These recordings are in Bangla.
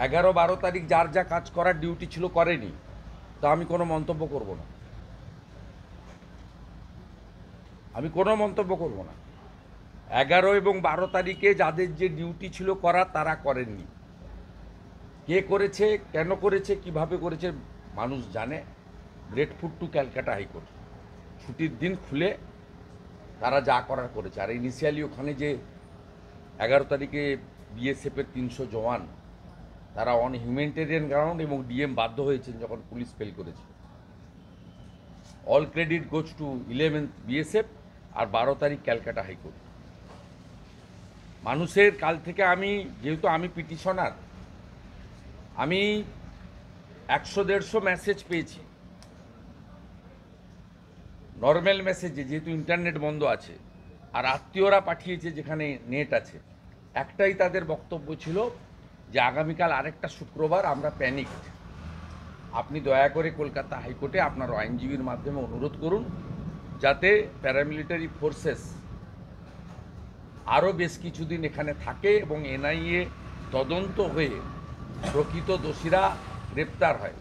11-12 তারিখ যার যা কাজ করার ডিউটি ছিল করেনি, তা আমি কোনো মন্তব্য করব না। আমি কোনো মন্তব্য করব না। 11 এবং 12 তারিখে যাদের যে ডিউটি ছিল করার তারা করেননি। কে করেছে, কেন করেছে, কিভাবে করেছে মানুষ জানে। গ্রেটফুল টু ক্যালকাটা হাইকোর্ট, ছুটির দিন খুলে তারা যা করার করেছে। আর ইনিশিয়ালি ওখানে যে 11 তারিখে বিএসএফের 300 জওয়ান তারা অন হিউম্যানিটেরিয়ান গ্রাউন্ড এবং ডিএম বাধ্য হয়েছেন যখন পুলিশ ফেল করেছে। All credit goes to 11th BSF আর 12 তারিখ ক্যালকাটা হাইকোর্ট। মানুষের কাল থেকে আমি, যেহেতু আমি পিটিশনার, আমি 100-150 মেসেজ পেয়েছি নর্মাল মেসেজে, যেহেতু ইন্টারনেট বন্ধ আছে, আর আত্মীয়রা পাঠিয়েছে যেখানে নেট আছে। একটাই তাদের বক্তব্য ছিল যে আগামীকাল আরেকটা শুক্রবার, আমরা প্যানিকড, আপনি দয়া করে কলকাতা হাইকোর্টে আপনার আইনজীবীর মাধ্যমে অনুরোধ করুন যাতে প্যারামিলিটারি ফোর্সেস আরও বেশ কিছুদিন এখানে থাকে এবং এনআইএ তদন্ত হয়ে প্রকৃত দোষীরা গ্রেপ্তার হয়।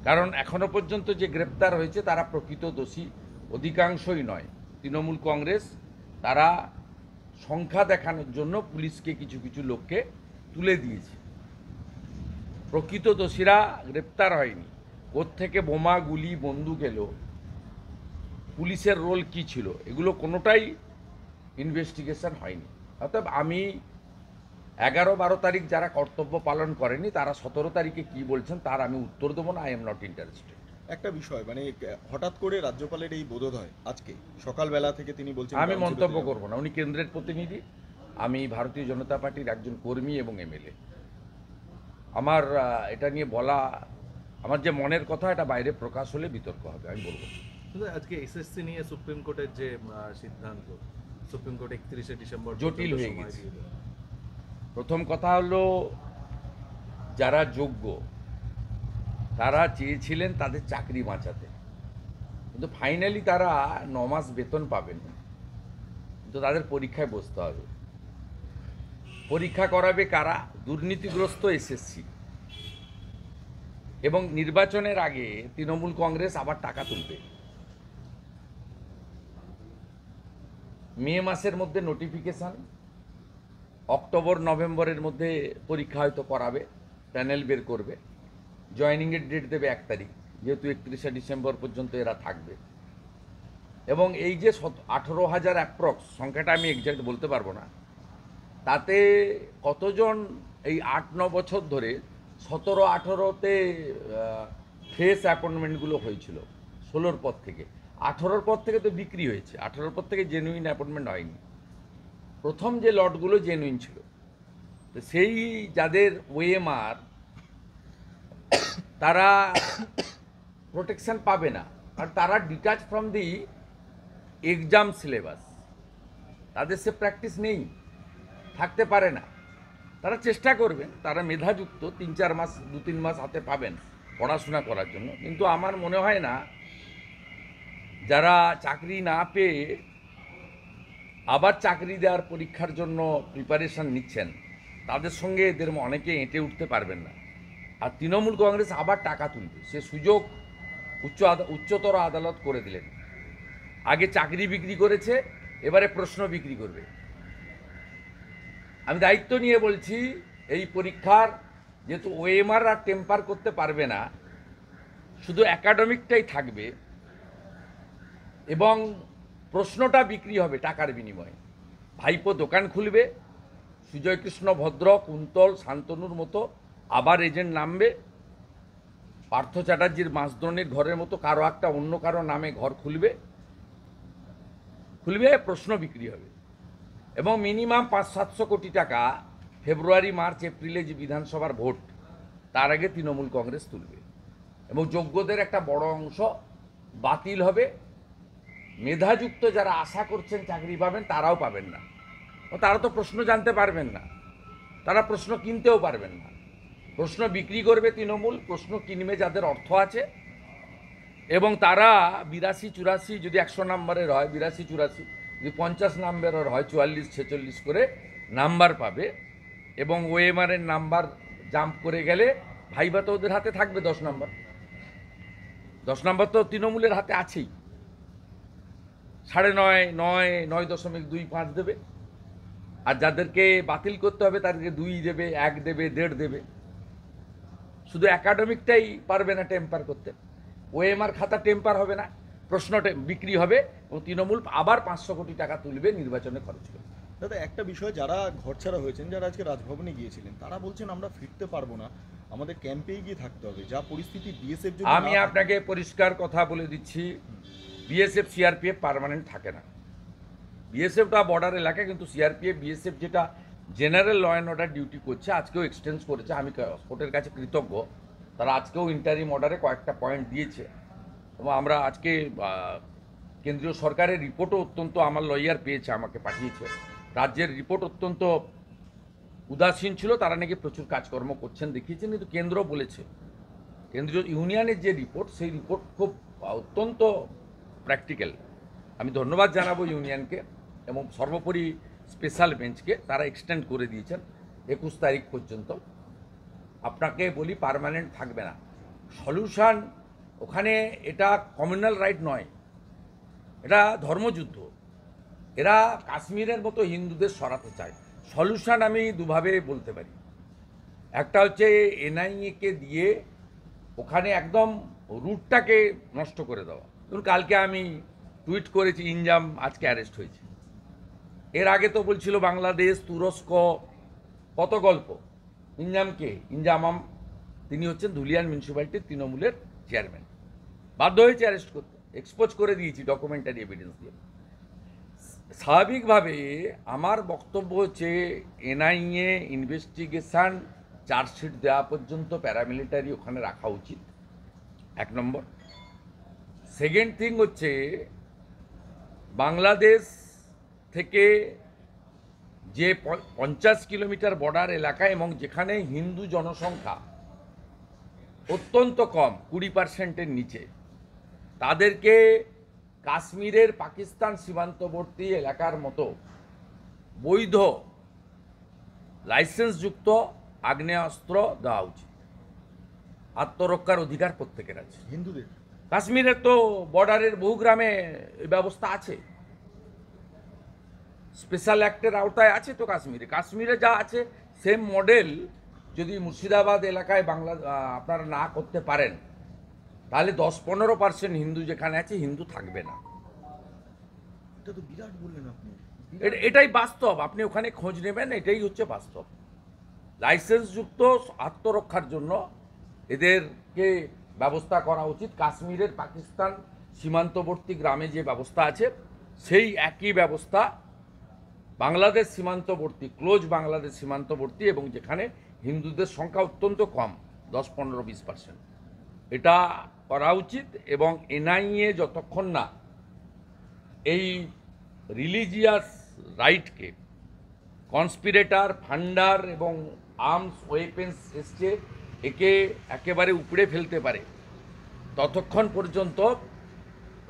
কারণ এখনো পর্যন্ত যে গ্রেপ্তার হয়েছে তারা প্রকৃত দোষী অধিকাংশই নয়। তৃণমূল কংগ্রেস তারা সংখ্যা দেখানোর জন্য পুলিশকে কিছু কিছু লোককে তুলে দিয়েছে। প্রকৃত দোষীরা গ্রেপ্তার হয়নি। কোত্থেকে বোমা, গুলি, বন্দুক এলো, পুলিশের রোল কি ছিল, এগুলো কোনোটাই ইনভেস্টিগেশন হয়নি। অর্থাৎ আমি 11-12 তারিখ যারা কর্তব্য পালন করেনি তারা 17 তারিখে কি বলছেন তার আমি উত্তর দেবো না। I am not interested. একটা বিষয়, মানে হঠাৎ করে রাজ্যপালের এই বোধোদয় আজকে সকালবেলা থেকে তিনি বলছেন আমি মন্তব্য করব না। উনি কেন্দ্রের প্রতিনিধি, আমি ভারতীয় জনতা পার্টির একজন কর্মী এবং এমএলএ। আমার এটা নিয়ে বলা, আমার যে মনের কথা, এটা বাইরে প্রকাশ হলে বিতর্ক হবে, আমি বলবো। কিন্তু আজকে এসএসসি নিয়ে সুপ্রিম কোর্টের যে সিদ্ধান্ত, সুপ্রিম কোর্ট 31শে ডিসেম্বর জটিল হয়ে গেছে। প্রথম কথা হলো, যারা যোগ্য তারা চেয়েছিলেন তাদের চাকরি বাঁচাতে, কিন্তু ফাইনালি তারা 9 মাস বেতন পাবেন, কিন্তু তাদের পরীক্ষায় বসতে হবে। পরীক্ষা করাবে কারা? দুর্নীতিগ্রস্ত এসএসসি। এবং নির্বাচনের আগে তৃণমূল কংগ্রেস আবার টাকা তুলবে। মে মাসের মধ্যে নোটিফিকেশান, অক্টোবর-নভেম্বরের মধ্যে পরীক্ষা হয়তো করাবে, প্যানেল বের করবে, জয়েনিংয়ের ডেট দেবে 1 তারিখ, যেহেতু 31শে ডিসেম্বর পর্যন্ত এরা থাকবে। এবং এই যে 18,000 অ্যাপ্রক্স সংখ্যাটা আমি এক্স্যাক্ট বলতে পারবো না, তাতে কতজন এই 8-9 বছর ধরে 17-18তে ফ্রেশ অ্যাপয়েন্টমেন্টগুলো হয়েছিল, 16র পর থেকে। 18র পর থেকে তো বিক্রি হয়েছে, 18র পর থেকে জেনুইন অ্যাপয়েন্টমেন্ট হয়নি। প্রথম যে লটগুলো জেনুইন ছিল, তো সেই যাদের ওএমআর তারা প্রোটেকশন পাবে না, আর তারা detach from the exam syllabus, তাদের সে প্র্যাকটিস নেই, থাকতে পারে না। তারা চেষ্টা করবেন, তারা মেধাযুক্ত, 3-4 মাস 2-3 মাস হাতে পাবেন পড়াশোনা করার জন্য। কিন্তু আমার মনে হয় না যারা চাকরি না পেয়ে আবার চাকরি দেওয়ার পরীক্ষার জন্য প্রিপারেশান নিচ্ছেন, তাদের সঙ্গে এদের অনেকে এঁটে উঠতে পারবেন না। আর তৃণমূল কংগ্রেস আবার টাকা তুলবে, সে সুযোগ উচ্চতর আদালত করে দিলেন। আগে চাকরি বিক্রি করেছে, এবারে প্রশ্ন বিক্রি করবে। আমি দায়িত্ব নিয়ে বলছি, এই পরীক্ষার যেহেতু ওএমআর আর টেম্পার করতে পারবে না, শুধু একাডেমিকটাই থাকবে এবং প্রশ্নটা বিক্রি হবে টাকার বিনিময়ে। ভাইপো দোকান খুলবে, সুজয় কৃষ্ণ ভদ্র, কুন্তল, শান্তনুর মতো আবার এজেন্ট নামবে, পার্থ চ্যাটার্জির মাসদ্রোণীর ঘরের মতো কারো একটা অন্য কারো নামে ঘর খুলবে, প্রশ্ন বিক্রি হবে। এবং মিনিমাম 500-700 কোটি টাকা ফেব্রুয়ারি, মার্চ, এপ্রিলে যে বিধানসভার ভোট, তার আগে তৃণমূল কংগ্রেস তুলবে। এবং যোগ্যদের একটা বড় অংশ বাতিল হবে। মেধাযুক্ত যারা আশা করছেন চাকরি পাবেন, তারাও পাবেন না। তারা তো প্রশ্ন জানতে পারবেন না, তারা প্রশ্ন কিনতেও পারবেন না। প্রশ্ন বিক্রি করবে তৃণমূল, প্রশ্ন কিনবে যাদের অর্থ আছে, এবং তারা 82-84, যদি 100 নম্বরের হয় 82-84, যদি 50 নম্বরের হয় 44-46 করে নাম্বার পাবে। এবং ওএমআরের নাম্বার জাম্প করে গেলে ভাইবা তো ওদের হাতে থাকবে 10 নম্বর। 10 নম্বর তো তৃণমূলের হাতে আছেই। 9.5, 9, 9.25 দেবে। আর যাদেরকে বাতিল করতে হবে তাদেরকে 2 দেবে, 1 দেবে, 1.5 দেবে। শুধু একাডেমিকটাই পারবে না টেম্পার করতে। ওএমআর খাতা টেম্পার হবে না, প্রশ্ন বিক্রি হবে এবং তৃণমূল আবার 500 কোটি টাকা তুলবে, নির্বাচনে খরচ করবে। দাদা একটা বিষয়, যারা ঘরছাড়া হয়েছেন, যারা আজকে রাজভবনে গিয়েছিলেন, তারা বলছেন আমরা ফিরতে পারবো না, আমাদের ক্যাম্পেই গিয়ে থাকতে হবে, যা পরিস্থিতি বিএসএফ যদি আমি আপনাকে পরিষ্কার কথা বলে দিচ্ছি, বিএসএফ সিআরপিএফ পার্মানেন্ট থাকে না। বিএসএফটা বর্ডার এলাকা, কিন্তু সিআরপিএফ বিএসএফ যেটা general law and order duty করছে, আজকেও এক্সটেন্স করেছে। আমি কোর্টের কাছে কৃতজ্ঞ, তারা আজকেও ইন্টারিম অর্ডারে কয়েকটা পয়েন্ট দিয়েছে এবং আমরা আজকে কেন্দ্রীয় সরকারের রিপোর্টও অত্যন্ত, আমার লয়ার পেয়েছে, আমাকে পাঠিয়েছে। রাজ্যের রিপোর্ট অত্যন্ত উদাসীন ছিল, তারা নাকি প্রচুর কাজকর্ম করছেন দেখিয়েছেন, কিন্তু কেন্দ্র বলেছে, কেন্দ্রীয় ইউনিয়নের যে রিপোর্ট, সেই রিপোর্ট খুব অত্যন্ত প্র্যাকটিক্যাল। আমি ধন্যবাদ জানাবো ইউনিয়নকে এবং সর্বোপরি স্পেশাল বেঞ্চকে, তারা এক্সটেন্ড করে দিয়েছেন 21 তারিখ পর্যন্ত। আপনাকে বলি, পার্মানেন্ট থাকবে না। সলিউশন ওখানে, এটা কমিউনাল রাইট নয়, এটা ধর্মযুদ্ধ। এরা কাশ্মীরের মতো হিন্দুদের সরাতে চায়। সলিউশন আমি দুভাবে বলতে পারি। একটা হচ্ছে এনআইএকে দিয়ে ওখানে একদম রুটটাকে নষ্ট করে দেওয়া। ধরুন কালকে আমি টুইট করেছি, ইনজাম আজকে অ্যারেস্ট হয়েছে। এর আগে তো বলছিল বাংলাদেশ, তুরস্ক, কত গল্প। ইনজামকে, ইনজামাম, তিনি হচ্ছেন ধুলিয়ান মিউনিসিপ্যালিটির তৃণমূলের চেয়ারম্যান। বাধ্য হয়েছে অ্যারেস্ট করতে, এক্সপোজ করে দিয়েছি ডকুমেন্টারি এভিডেন্স দিয়ে। স্বাভাবিকভাবে আমার বক্তব্য হচ্ছে, এনআইএ ইনভেস্টিগেশন চার্জশিট দেওয়া পর্যন্ত প্যারামিলিটারি ওখানে রাখা উচিত, 1 নম্বর। সেকেন্ড থিং হচ্ছে, বাংলাদেশ থেকে যে 50 কিলোমিটার বর্ডার এলাকা এবং যেখানে হিন্দু জনসংখ্যা অত্যন্ত কম, 20%-এর নিচে, তাদেরকে কাশ্মীরের পাকিস্তান সীমান্তবর্তী এলাকার মতো বৈধ লাইসেন্সযুক্ত আগ্নেয়াস্ত্র দেওয়া উচিত। আত্মরক্ষার অধিকার প্রত্যেকের আছে। হিন্দুদের কাশ্মীরের তো বর্ডারের বহু গ্রামে এই ব্যবস্থা আছে, স্পেশাল অ্যাক্টের আওতায় আছে তো। কাশ্মীরে যা আছে সেম মডেল যদি মুর্শিদাবাদ এলাকায় আপনারা না করতে পারেন, তাহলে 10-15% হিন্দু যেখানে আছে, হিন্দু থাকবে না। এটা তো বিরাট বললেন আপনি। এটাই বাস্তব, আপনি ওখানে খোঁজ নেবেন, এটাই হচ্ছে বাস্তব। লাইসেন্সযুক্ত আত্মরক্ষার জন্য এদেরকে ব্যবস্থা করা উচিত। কাশ্মীরের পাকিস্তান সীমান্তবর্তী গ্রামে যে ব্যবস্থা আছে, সেই একই ব্যবস্থা বাংলাদেশ সীমান্তবর্তী, ক্লোজ বাংলাদেশ সীমান্তবর্তী, এবং যেখানে হিন্দুদের সংখ্যা অত্যন্ত কম, 10-15-20%, এটা করা উচিত। এবং এনআইএ যতক্ষণ না এই রিলিজিয়াস রাইটকে, কনস্পিরেটার, ফান্ডার এবং আর্মস ওয়েপেন্স এসছে, একে একেবারে উপড়ে ফেলতে পারে, ততক্ষণ পর্যন্ত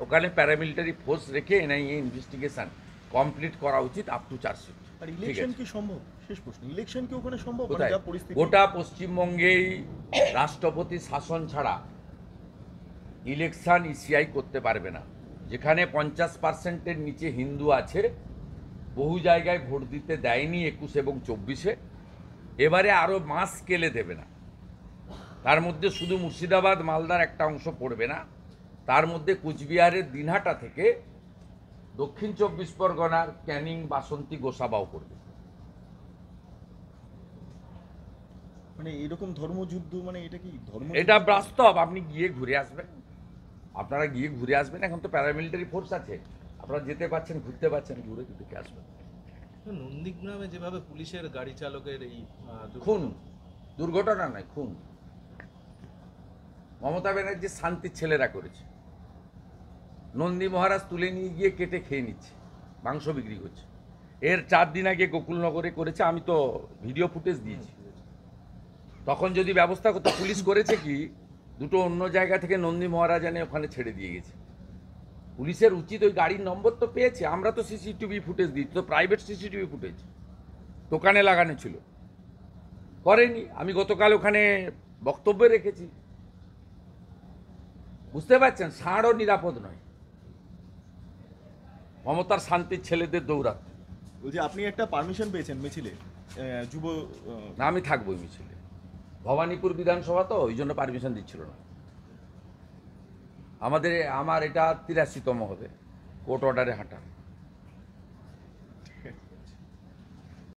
ওখানে প্যারামিলিটারি ফোর্স রেখে এনআইএ ইনভেস্টিগেশন কমপ্লিট করা উচিত আপ টু চার্জশিট। আর ইলেকশন কি সম্ভব? শেষ প্রশ্ন, ইলেকশন কি ওখানে সম্ভব? কোথায়? যা পরিস্থিতি, গোটা পশ্চিমবঙ্গেই রাষ্ট্রপতি শাসন ছাড়া ইলেকশন ইসিআই করতে পারবে না। যেখানে 50%-এর নিচে হিন্দু আছে, বহু জায়গায় ভোট দিতে দেয়নি 21 এবং 24-এ, এবারে আরও মাস স্কেলে দেবে না। তার মধ্যে শুধু মুর্শিদাবাদ, মালদার একটা অংশ পড়বে না, তার মধ্যে কুচবিহারের দিনহাটা থেকে দক্ষিণ 24 পরগনার ক্যানিং, বাসন্তী, গোসাবাও পড়বে। মানে এরকম ধর্মযুদ্ধ, মানে এটা কি ধর্ম? এটা বাস্তব, আপনি গিয়ে ঘুরে আসবেন, আপনারা গিয়ে ঘুরে আসবেন। এখন তো প্যারামিলিটারি ফোর্স আছে, আপনারা যেতে পারছেন, ঘুরতে পারছেন, ঘুরে দেখে আসবেন। নন্দীগ্রামে যেভাবে পুলিশের গাড়ি চালকের এই খুন, দুর্ঘটনা নয়, খুন। মমতা ব্যানার্জির শান্তির ছেলেরা করেছে। নন্দী মহারাজ তুলে নিয়ে গিয়ে কেটে খেয়ে নিচ্ছে, মাংস বিক্রি করছে। এর 4 দিন আগে গোকুলনগরে করেছে, আমি তো ভিডিও ফুটেজ দিয়েছি। তখন যদি ব্যবস্থা করতে, পুলিশ করেছে কি, দুটো অন্য জায়গা থেকে নন্দী মহারাজ এনে ওখানে ছেড়ে দিয়ে গেছে। পুলিশের উচিত, ওই গাড়ির নম্বর তো পেয়েছে, আমরা তো সিসিটিভি ফুটেজ দিচ্ছি, তো প্রাইভেট সিসিটিভি ফুটেজ দোকানে লাগানো ছিল, করেনি। আমি গতকাল ওখানে বক্তব্য রেখেছি। বুঝতে পারছেন, ষাঁড়ও নিরাপদ নয় মমতার শান্তির ছেলেদের দৌড়াতে। বলছি আপনি একটা পারমিশন পেয়েছেন মিছিলে যুব না, আমি থাকবো ওই মিছিলে। ভবানীপুর বিধানসভা তো, ওই জন্য পারমিশন দিচ্ছিল না। আমার এটা 83তম হবে কোর্ট অর্ডারে হাঁটা।